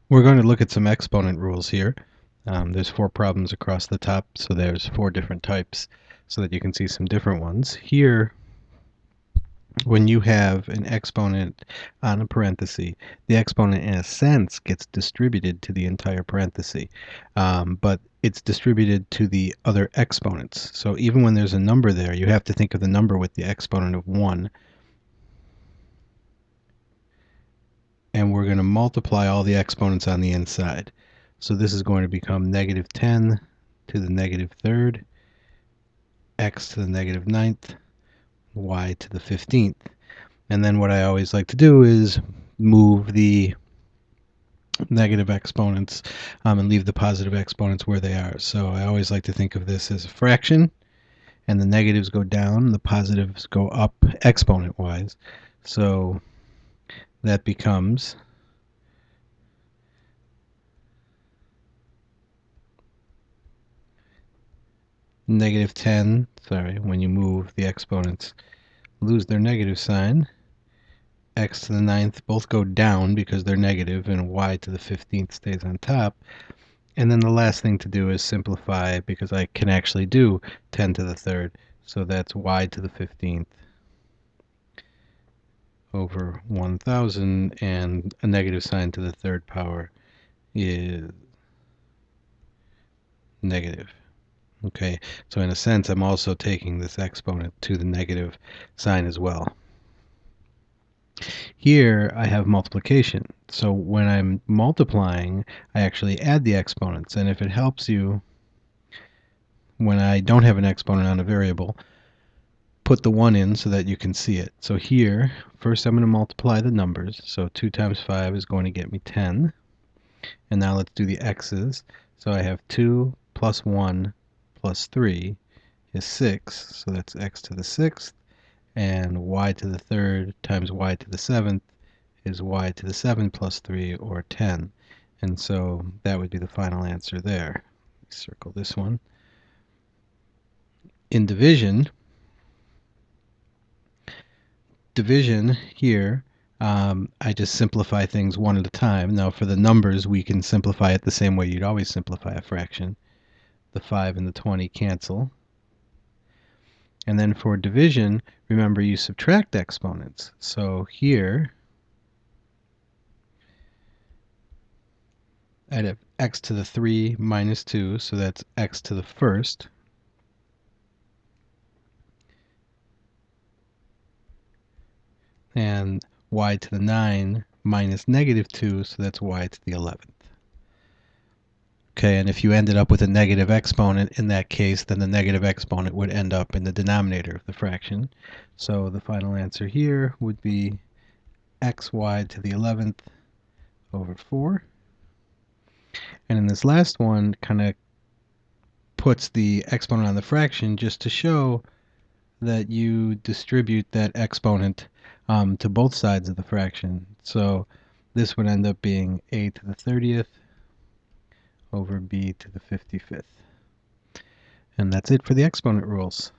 We're going to look at some exponent rules here. There's 4 problems across the top, so there's 4 different types so that you can see some different ones. Here, when you have an exponent on a parenthesis, the exponent in a sense gets distributed to the entire parenthesis, but it's distributed to the other exponents. So even when there's a number there, you have to think of the number with the exponent of 1. And we're going to multiply all the exponents on the inside. So this is going to become negative 10 to the negative third, x to the negative ninth, y to the 15th. And then what I always like to do is move the negative exponents and leave the positive exponents where they are. So I always like to think of this as a fraction, and the negatives go down, the positives go up exponent-wise. So that becomes negative 10, when you move the exponents, lose their negative sign. X to the ninth both go down because they're negative, and y to the 15th stays on top. And then the last thing to do is simplify, because I can actually do 10 to the third. So that's y to the 15th over 1,000, and a negative sign to the third power is negative. Okay, so in a sense, I'm also taking this exponent to the negative sign as well. Here I have multiplication. So when I'm multiplying, I actually add the exponents. And if it helps you, when I don't have an exponent on a variable, put the 1 in so that you can see it. So here, first I'm going to multiply the numbers. So 2 times 5 is going to get me 10. And now let's do the x's. So I have 2 plus 1 plus 3 is 6. So that's x to the 6th. And y to the third times y to the 7th is y to the 7 plus 3, or 10. And so that would be the final answer there. Circle this one. In division here, I just simplify things one at a time. Now for the numbers, we can simplify it the same way you'd always simplify a fraction. The 5 and the 20 cancel. And then for division, remember you subtract exponents. So here, I'd have x to the 3 minus 2, so that's x to the first. And y to the 9 minus negative 2, so that's y to the 11th. Okay, and if you ended up with a negative exponent in that case, then the negative exponent would end up in the denominator of the fraction. So the final answer here would be xy to the 11th over 4. And in this last one, kind of puts the exponent on the fraction just to show that you distribute that exponent to both sides of the fraction. So this would end up being a to the 30th over b to the 55th. And that's it for the exponent rules.